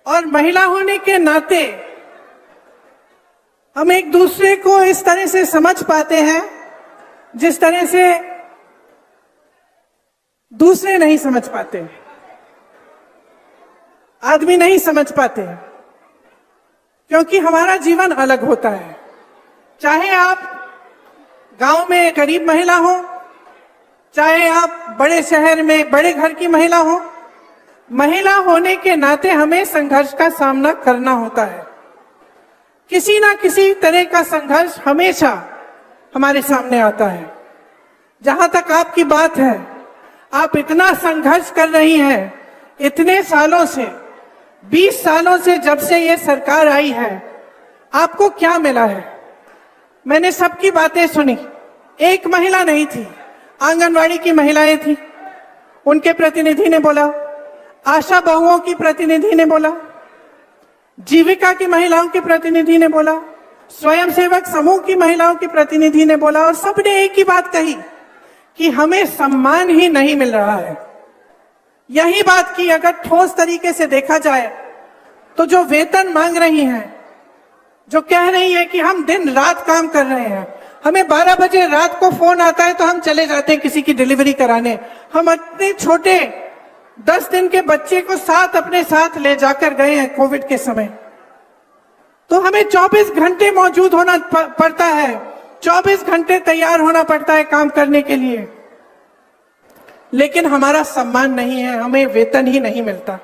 और महिला होने के नाते हम एक दूसरे को इस तरह से समझ पाते हैं जिस तरह से दूसरे नहीं समझ पाते, आदमी नहीं समझ पाते, क्योंकि हमारा जीवन अलग होता है। चाहे आप गांव में गरीब महिला हो, चाहे आप बड़े शहर में बड़े घर की महिला हो, महिला होने के नाते हमें संघर्ष का सामना करना होता है। किसी ना किसी तरह का संघर्ष हमेशा हमारे सामने आता है। जहां तक आपकी बात है, आप इतना संघर्ष कर रही हैं इतने सालों से, 20 सालों से, जब से ये सरकार आई है, आपको क्या मिला है? मैंने सबकी बातें सुनी। एक महिला नहीं थी, आंगनवाड़ी की महिलाएं थी, उनके प्रतिनिधि ने बोला, आशा बहुओं की प्रतिनिधि ने बोला, जीविका की महिलाओं के प्रतिनिधि ने बोला, स्वयंसेवक समूह की महिलाओं की प्रतिनिधि ने बोला, और सबने एक ही बात कही कि हमें सम्मान ही नहीं मिल रहा है। यही बात की अगर ठोस तरीके से देखा जाए तो जो वेतन मांग रही हैं, जो कह रही है कि हम दिन रात काम कर रहे हैं, हमें 12 बजे रात को फोन आता है तो हम चले जाते हैं किसी की डिलीवरी कराने, हम इतने छोटे 10 दिन के बच्चे को साथ अपने साथ ले जाकर गए हैं कोविड के समय, तो हमें 24 घंटे मौजूद होना पड़ता है, 24 घंटे तैयार होना पड़ता है काम करने के लिए, लेकिन हमारा सम्मान नहीं है, हमें वेतन ही नहीं मिलता।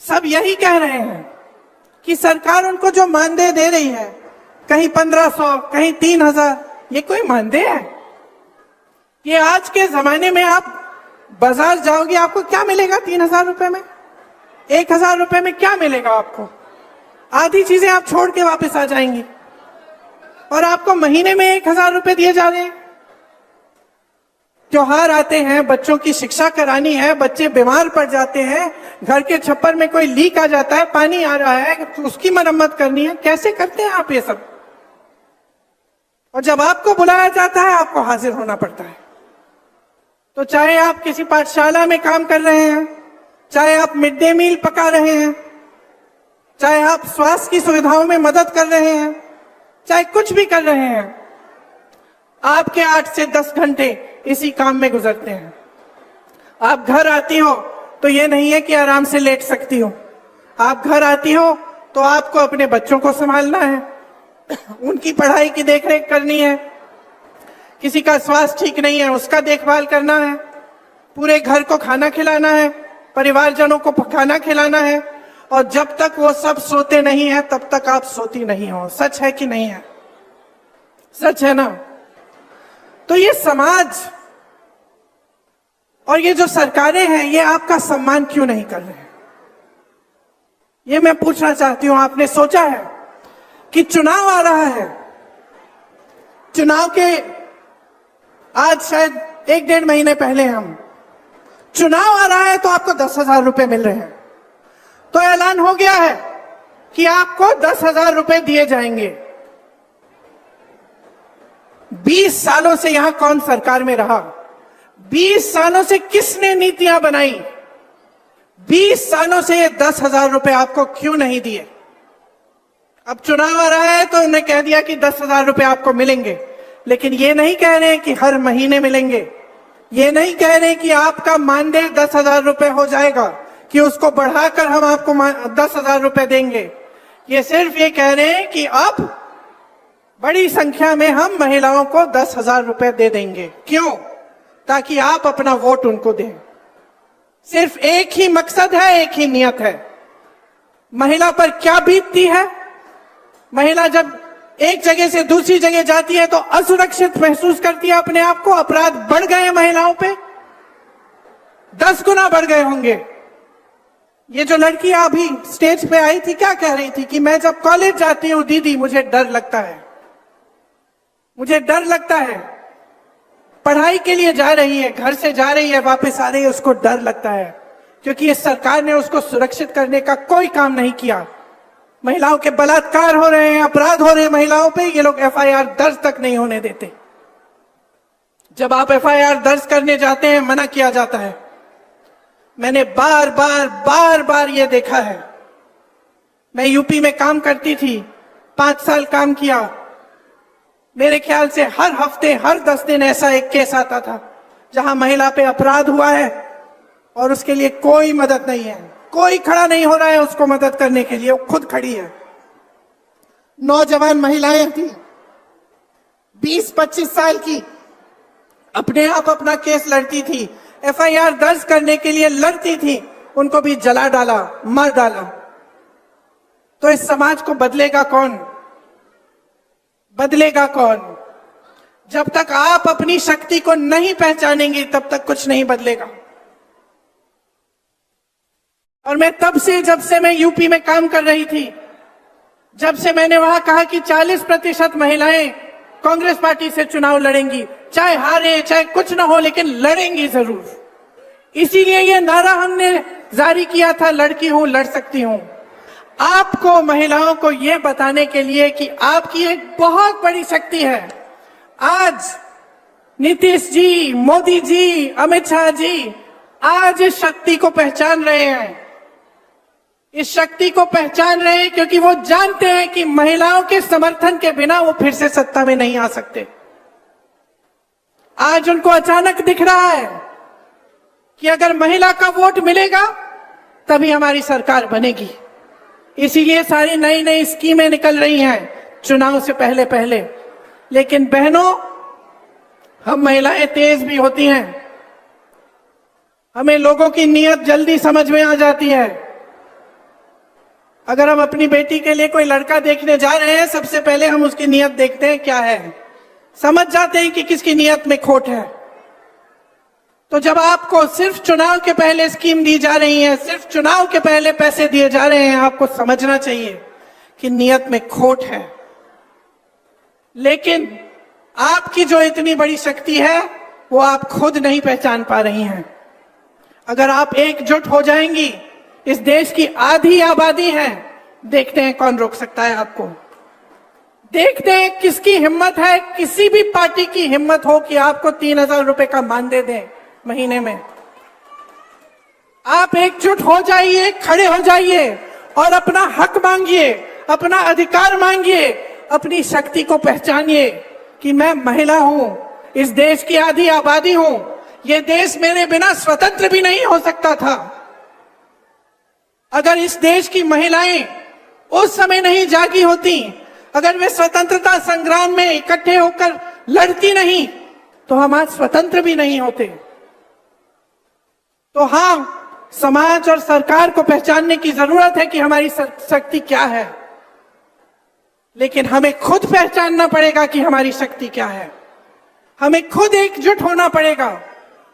सब यही कह रहे हैं कि सरकार उनको जो मानदेय दे रही है, कहीं 1500, कहीं 3000, ये कोई मानदेय है? ये आज के जमाने में आप बाजार जाओगे, आपको क्या मिलेगा 3000 रुपए में? 1000 रुपए में क्या मिलेगा आपको? आधी चीजें आप छोड़ के वापस आ जाएंगी, और आपको महीने में 1000 रुपए दिए जा रहे हैं। त्योहार आते हैं, बच्चों की शिक्षा करानी है, बच्चे बीमार पड़ जाते हैं, घर के छप्पर में कोई लीक आ जाता है, पानी आ रहा है, उसकी मरम्मत करनी है, कैसे करते हैं आप ये सब? और जब आपको बुलाया जाता है, आपको हाजिर होना पड़ता है। तो चाहे आप किसी पाठशाला में काम कर रहे हैं, चाहे आप मिड डे मील पका रहे हैं, चाहे आप स्वास्थ्य की सुविधाओं में मदद कर रहे हैं, चाहे कुछ भी कर रहे हैं, आपके 8 से 10 घंटे इसी काम में गुजरते हैं। आप घर आती हो तो ये नहीं है कि आराम से लेट सकती हो। आप घर आती हो तो आपको अपने बच्चों को संभालना है, उनकी पढ़ाई की देखरेख करनी है, किसी का स्वास्थ्य ठीक नहीं है उसका देखभाल करना है, पूरे घर को खाना खिलाना है, परिवारजनों को खाना खिलाना है, और जब तक वो सब सोते नहीं है तब तक आप सोती नहीं हो। सच है कि नहीं है? सच है ना? तो ये समाज और ये जो सरकारें हैं, ये आपका सम्मान क्यों नहीं कर रहे हैं? ये मैं पूछना चाहती हूं। आपने सोचा है कि चुनाव आ रहा है, चुनाव के आज शायद 1-1.5 महीने पहले हम चुनाव आ रहा है तो आपको 10,000 रुपए मिल रहे हैं, तो ऐलान हो गया है कि आपको 10,000 रुपए दिए जाएंगे। 20 सालों से यहां कौन सरकार में रहा? 20 सालों से किसने नीतियां बनाई? 20 सालों से ये 10,000 रुपए आपको क्यों नहीं दिए? अब चुनाव आ रहा है तो उन्हें कह दिया कि 10,000 रुपए आपको मिलेंगे, लेकिन ये नहीं कह रहे कि हर महीने मिलेंगे, ये नहीं कह रहे कि आपका मानदेय 10,000 रुपए हो जाएगा, कि उसको बढ़ाकर हम आपको 10,000 रुपए देंगे। ये सिर्फ ये कह रहे हैं कि अब बड़ी संख्या में हम महिलाओं को 10,000 रुपए दे देंगे। क्यों? ताकि आप अपना वोट उनको दें। सिर्फ एक ही मकसद है, एक ही नियत है। महिला पर क्या बीतती है? महिला जब एक जगह से दूसरी जगह जाती है तो असुरक्षित महसूस करती है अपने आप को। अपराध बढ़ गए हैं महिलाओं पे, 10 गुना बढ़ गए होंगे। ये जो लड़की अभी स्टेज पे आई थी, क्या कह रही थी कि मैं जब कॉलेज जाती हूँ दीदी, मुझे डर लगता है, मुझे डर लगता है। पढ़ाई के लिए जा रही है, घर से जा रही है, वापस आ रही है, उसको डर लगता है, क्योंकि इस सरकार ने उसको सुरक्षित करने का कोई काम नहीं किया। महिलाओं के बलात्कार हो रहे हैं, अपराध हो रहे हैं महिलाओं पे, ये लोग एफआईआर दर्ज तक नहीं होने देते। जब आप एफआईआर दर्ज करने जाते हैं, मना किया जाता है। मैंने बार बार ये देखा है मैं यूपी में काम करती थी, 5 साल काम किया। मेरे ख्याल से हर हफ्ते, हर 10 दिन ऐसा एक केस आता था जहां महिला पे अपराध हुआ है और उसके लिए कोई मदद नहीं है, कोई खड़ा नहीं हो रहा है उसको मदद करने के लिए, वो खुद खड़ी है। नौजवान महिलाएं थी, 20-25 साल की, अपने आप अपना केस लड़ती थी, FIR दर्ज करने के लिए लड़ती थी, उनको भी जला डाला, मार डाला। तो इस समाज को बदलेगा कौन? बदलेगा कौन? जब तक आप अपनी शक्ति को नहीं पहचानेंगे तब तक कुछ नहीं बदलेगा। और मैं तब से, जब से मैं यूपी में काम कर रही थी, जब से मैंने वहां कहा कि 40% महिलाएं कांग्रेस पार्टी से चुनाव लड़ेंगी, चाहे हारे चाहे कुछ ना हो, लेकिन लड़ेंगी जरूर। इसीलिए ये नारा हमने जारी किया था, लड़की हूं लड़ सकती हूं। आपको, महिलाओं को ये बताने के लिए कि आपकी एक बहुत बड़ी शक्ति है। आज नीतीश जी, मोदी जी, अमित शाह जी आज इस शक्ति को पहचान रहे हैं। इस शक्ति को पहचान रहे हैं क्योंकि वो जानते हैं कि महिलाओं के समर्थन के बिना वो फिर से सत्ता में नहीं आ सकते। आज उनको अचानक दिख रहा है कि अगर महिला का वोट मिलेगा तभी हमारी सरकार बनेगी। इसीलिए सारी नई नई स्कीमें निकल रही हैं चुनाव से पहले पहले। लेकिन बहनों, हम महिलाएं तेज भी होती हैं, हमें लोगों की नीयत जल्दी समझ में आ जाती है। अगर हम अपनी बेटी के लिए कोई लड़का देखने जा रहे हैं, सबसे पहले हम उसकी नीयत देखते हैं क्या है, समझ जाते हैं कि किसकी नीयत में खोट है। तो जब आपको सिर्फ चुनाव के पहले स्कीम दी जा रही है, सिर्फ चुनाव के पहले पैसे दिए जा रहे हैं, आपको समझना चाहिए कि नीयत में खोट है। लेकिन आपकी जो इतनी बड़ी शक्ति है वो आप खुद नहीं पहचान पा रही हैं। अगर आप एकजुट हो जाएंगी, इस देश की आधी आबादी है, देखते हैं कौन रोक सकता है आपको। देखते हैं किसकी हिम्मत है, किसी भी पार्टी की हिम्मत हो कि आपको 3,000 रुपए का मानदेय दें महीने में। आप एकजुट हो जाइए, खड़े हो जाइए और अपना हक मांगिए, अपना अधिकार मांगिए, अपनी शक्ति को पहचानिए कि मैं महिला हूं, इस देश की आधी आबादी हूं, ये देश मेरे बिना स्वतंत्र भी नहीं हो सकता था। अगर इस देश की महिलाएं उस समय नहीं जागी होती, अगर वे स्वतंत्रता संग्राम में इकट्ठे होकर लड़ती नहीं, तो हम आज स्वतंत्र भी नहीं होते। तो हाँ, समाज और सरकार को पहचानने की जरूरत है कि हमारी शक्ति क्या है, लेकिन हमें खुद पहचानना पड़ेगा कि हमारी शक्ति क्या है। हमें खुद एकजुट होना पड़ेगा,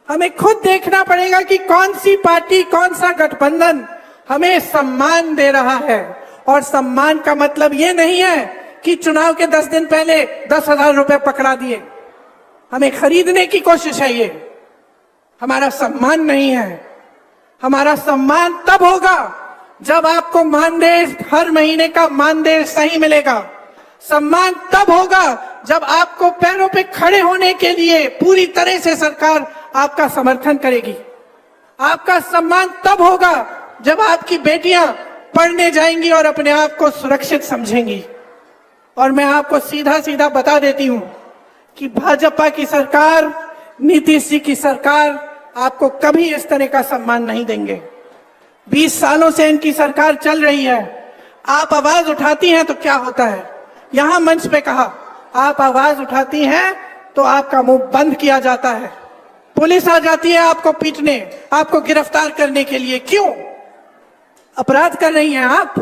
हमें खुद देखना पड़ेगा कि कौन सी पार्टी, कौन सा गठबंधन हमें सम्मान दे रहा है। और सम्मान का मतलब ये नहीं है कि चुनाव के 10 दिन पहले 10,000 रुपए पकड़ा दिए, हमें खरीदने की कोशिश है। ये हमारा सम्मान नहीं है। हमारा सम्मान तब होगा जब आपको मानदेय, हर महीने का मानदेय सही मिलेगा। सम्मान तब होगा जब आपको पैरों पे खड़े होने के लिए पूरी तरह से सरकार आपका समर्थन करेगी। आपका सम्मान तब होगा जब आपकी बेटियां पढ़ने जाएंगी और अपने आप को सुरक्षित समझेंगी। और मैं आपको सीधा सीधा बता देती हूं कि भाजपा की सरकार, नीतीश जी की सरकार आपको कभी इस तरह का सम्मान नहीं देंगे। 20 सालों से इनकी सरकार चल रही है। आप आवाज उठाती हैं तो क्या होता है? यहां मंच पे कहा, आप आवाज उठाती हैं तो आपका मुंह बंद किया जाता है, पुलिस आ जाती है आपको पीटने, आपको गिरफ्तार करने के लिए। क्यों? अपराध कर रही हैं आप।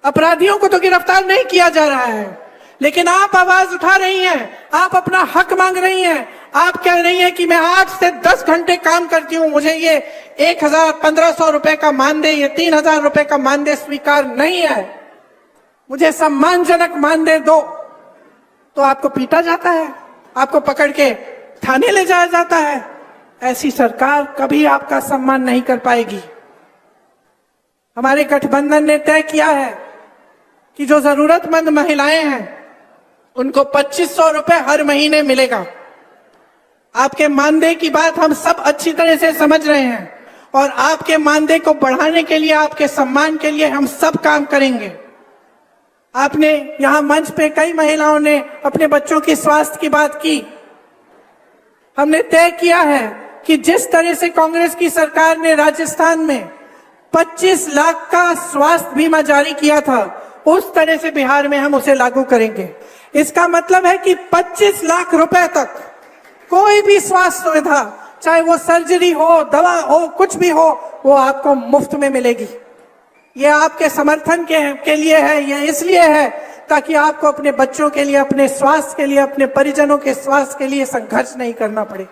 अपराधियों को तो गिरफ्तार नहीं किया जा रहा है, लेकिन आप आवाज उठा रही हैं, आप अपना हक मांग रही हैं। आप कह रही हैं कि मैं 8 से 10 घंटे काम करती हूं, मुझे ये 1,000-1,500 रुपए का मानदेय, ये 3,000 रुपए का मानदेय स्वीकार नहीं है, मुझे सम्मानजनक मानदेय दो। तो आपको पीटा जाता है, आपको पकड़ के थाने ले जाया जाता है। ऐसी सरकार कभी आपका सम्मान नहीं कर पाएगी। हमारे गठबंधन ने तय किया है कि जो जरूरतमंद महिलाएं हैं उनको 2,500 रुपए हर महीने मिलेगा। आपके मानदेय की बात हम सब अच्छी तरह से समझ रहे हैं और आपके मानदेय को बढ़ाने के लिए, आपके सम्मान के लिए हम सब काम करेंगे। आपने यहां मंच पे कई महिलाओं ने अपने बच्चों के स्वास्थ्य की बात की। हमने तय किया है कि जिस तरह से कांग्रेस की सरकार ने राजस्थान में 25 लाख का स्वास्थ्य बीमा जारी किया था, उस तरह से बिहार में हम उसे लागू करेंगे। इसका मतलब है कि 25 लाख रुपए तक कोई भी स्वास्थ्य सुविधा, चाहे वो सर्जरी हो, दवा हो, कुछ भी हो, वो आपको मुफ्त में मिलेगी। ये आपके समर्थन के लिए है, ये इसलिए है ताकि आपको अपने बच्चों के लिए, अपने स्वास्थ्य के लिए, अपने परिजनों के स्वास्थ्य के लिए संघर्ष नहीं करना पड़े।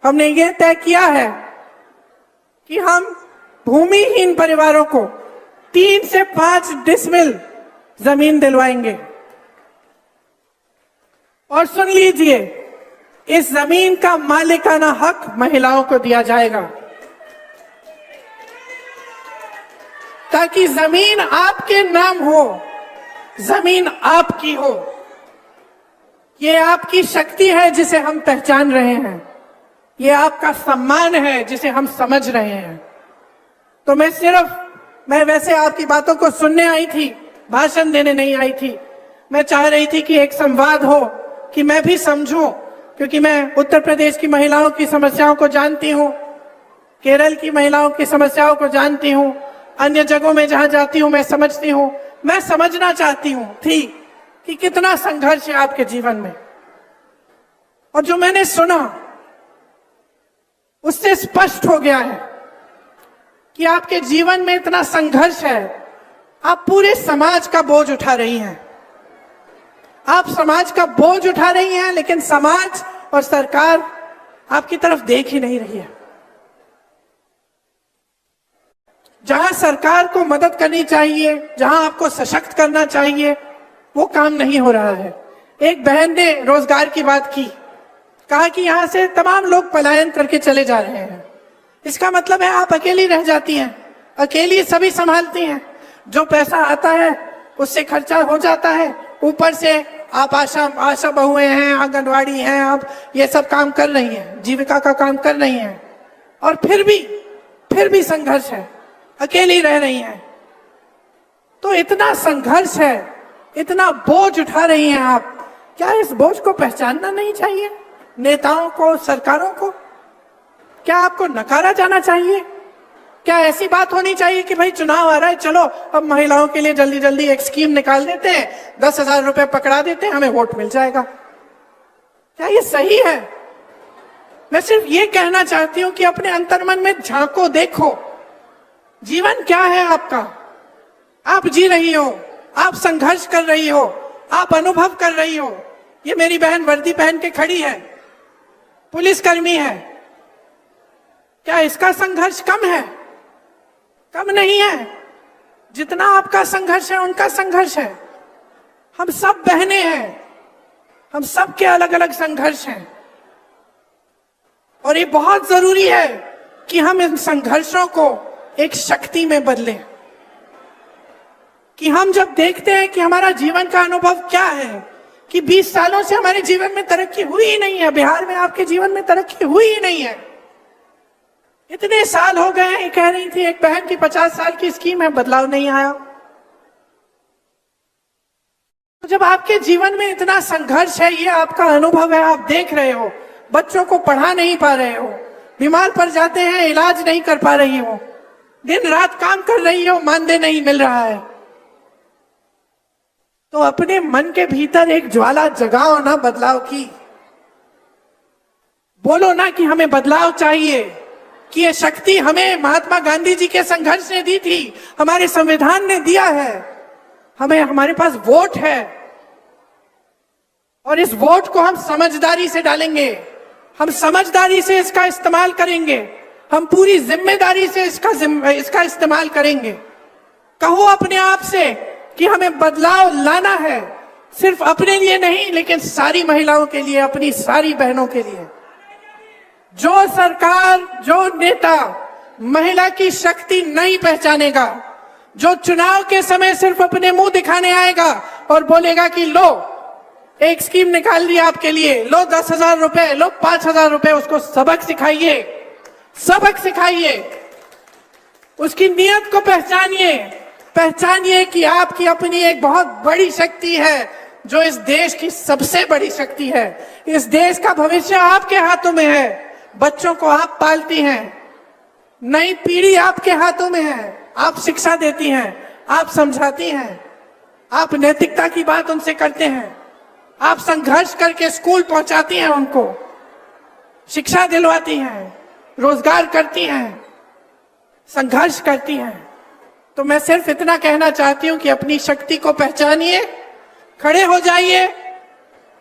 हमने ये तय किया है कि हम भूमिहीन परिवारों को 3 से 5 डिसमिल जमीन दिलवाएंगे। और सुन लीजिए, इस जमीन का मालिकाना हक महिलाओं को दिया जाएगा, ताकि जमीन आपके नाम हो, जमीन आपकी हो। ये आपकी शक्ति है जिसे हम पहचान रहे हैं, ये आपका सम्मान है जिसे हम समझ रहे हैं। तो मैं वैसे आपकी बातों को सुनने आई थी, भाषण देने नहीं आई थी। मैं चाह रही थी कि एक संवाद हो, कि मैं भी समझूं, क्योंकि मैं उत्तर प्रदेश की महिलाओं की समस्याओं को जानती हूं, केरल की महिलाओं की समस्याओं को जानती हूं, अन्य जगहों में जहां जाती हूं मैं समझती हूं। मैं समझना चाहती हूं थी कि कितना संघर्ष है आपके जीवन में। और जो मैंने सुना उससे स्पष्ट हो गया है कि आपके जीवन में इतना संघर्ष है। आप पूरे समाज का बोझ उठा रही हैं, आप समाज का बोझ उठा रही हैं, लेकिन समाज और सरकार आपकी तरफ देख ही नहीं रही है। जहां सरकार को मदद करनी चाहिए, जहां आपको सशक्त करना चाहिए, वो काम नहीं हो रहा है। एक बहन ने रोजगार की बात की, कहा कि यहां से तमाम लोग पलायन करके चले जा रहे हैं। इसका मतलब है आप अकेली रह जाती हैं, अकेली सभी संभालती हैं। जो पैसा आता है उससे खर्चा हो जाता है, ऊपर से आप आशा बहुएं हैं, आंगनवाड़ी हैं, आप ये सब काम कर रही हैं, जीविका का काम कर रही हैं, और फिर भी संघर्ष है, अकेली रह रही हैं। तो इतना संघर्ष है, इतना बोझ उठा रही हैं आप, क्या इस बोझ को पहचानना नहीं चाहिए? नेताओं को, सरकारों को क्या आपको नकारा जाना चाहिए? क्या ऐसी बात होनी चाहिए कि भाई चुनाव आ रहा है, चलो अब महिलाओं के लिए जल्दी जल्दी एक स्कीम निकाल देते हैं, 10,000 रुपए पकड़ा देते हैं, हमें वोट मिल जाएगा? क्या ये सही है? मैं सिर्फ ये कहना चाहती हूं कि अपने अंतर्मन में झांको, देखो जीवन क्या है आपका। आप जी रही हो, आप संघर्ष कर रही हो, आप अनुभव कर रही हो। ये मेरी बहन वर्दी पहन के खड़ी है, पुलिसकर्मी है। क्या इसका संघर्ष कम है? कम नहीं है। जितना आपका संघर्ष है उनका संघर्ष है। हम सब बहनें हैं, हम सब के अलग अलग संघर्ष हैं, और ये बहुत जरूरी है कि हम इन संघर्षों को एक शक्ति में बदलें। कि हम जब देखते हैं कि हमारा जीवन का अनुभव क्या है, कि 20 सालों से हमारे जीवन में तरक्की हुई ही नहीं है, बिहार में आपके जीवन में तरक्की हुई ही नहीं है, इतने साल हो गए हैं। कह रही थी एक बहन की 50 साल की स्कीम है, बदलाव नहीं आया। तो जब आपके जीवन में इतना संघर्ष है, ये आपका अनुभव है, आप देख रहे हो, बच्चों को पढ़ा नहीं पा रहे हो, बीमार पड़ जाते हैं, इलाज नहीं कर पा रही हो, दिन रात काम कर रही हो, मानदेय नहीं मिल रहा है, तो अपने मन के भीतर एक ज्वाला जगाओ ना बदलाव की। बोलो ना कि हमें बदलाव चाहिए, कि ये शक्ति हमें महात्मा गांधी जी के संघर्ष ने दी थी, हमारे संविधान ने दिया है, हमारे पास वोट है, और इस वोट को हम समझदारी से डालेंगे, हम समझदारी से इसका इस्तेमाल करेंगे, हम पूरी जिम्मेदारी से इसका इस्तेमाल करेंगे। कहो अपने आप से कि हमें बदलाव लाना है, सिर्फ अपने लिए नहीं, लेकिन सारी महिलाओं के लिए, अपनी सारी बहनों के लिए। जो सरकार, जो नेता महिला की शक्ति नहीं पहचानेगा, जो चुनाव के समय सिर्फ अपने मुंह दिखाने आएगा और बोलेगा कि लो एक स्कीम निकाल दी आपके लिए, लो 10,000 रुपए, लो 5,000 रुपए, उसको सबक सिखाइए, सबक सिखाइए। उसकी नीयत को पहचानिए। पहचानिए कि आपकी अपनी एक बहुत बड़ी शक्ति है, जो इस देश की सबसे बड़ी शक्ति है। इस देश का भविष्य आपके हाथों में है। बच्चों को आप पालती हैं, नई पीढ़ी आपके हाथों में है। आप शिक्षा देती हैं, आप समझाती हैं, आप नैतिकता की बात उनसे करते हैं, आप संघर्ष करके स्कूल पहुंचाती हैं, उनको शिक्षा दिलवाती हैं, रोजगार करती हैं, संघर्ष करती हैं। तो मैं सिर्फ इतना कहना चाहती हूं कि अपनी शक्ति को पहचानिए, खड़े हो जाइए।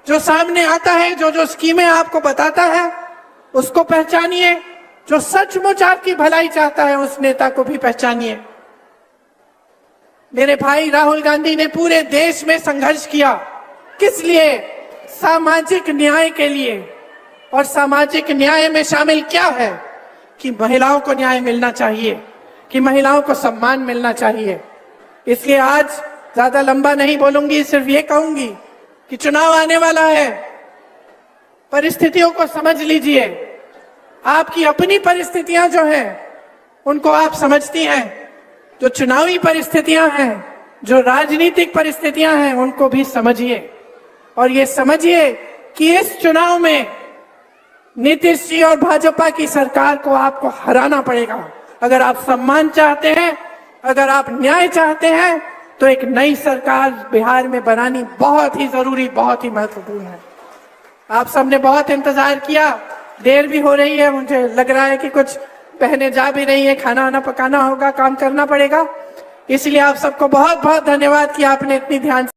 जो सामने आता है, जो जो स्कीमें आपको बताता है, उसको पहचानिए। जो सचमुच आपकी भलाई चाहता है, उस नेता को भी पहचानिए। मेरे भाई राहुल गांधी ने पूरे देश में संघर्ष किया। किस लिए? सामाजिक न्याय के लिए। और सामाजिक न्याय में शामिल क्या है कि महिलाओं को न्याय मिलना चाहिए, कि महिलाओं को सम्मान मिलना चाहिए। इसलिए आज ज्यादा लंबा नहीं बोलूंगी, सिर्फ ये कहूंगी कि चुनाव आने वाला है। परिस्थितियों को समझ लीजिए। आपकी अपनी परिस्थितियां जो हैं, उनको आप समझती हैं। जो चुनावी परिस्थितियां हैं, जो राजनीतिक परिस्थितियां हैं, उनको भी समझिए। और ये समझिए कि इस चुनाव में नीतीश जी और भाजपा की सरकार को आपको हराना पड़ेगा। अगर आप सम्मान चाहते हैं, अगर आप न्याय चाहते हैं, तो एक नई सरकार बिहार में बनानी बहुत ही जरूरी, बहुत ही महत्वपूर्ण है। आप सबने बहुत इंतजार किया, देर भी हो रही है। मुझे लग रहा है कि कुछ बहनें जा भी रही है, खाना वाना पकाना होगा, काम करना पड़ेगा। इसलिए आप सबको बहुत बहुत धन्यवाद कि आपने इतनी ध्यान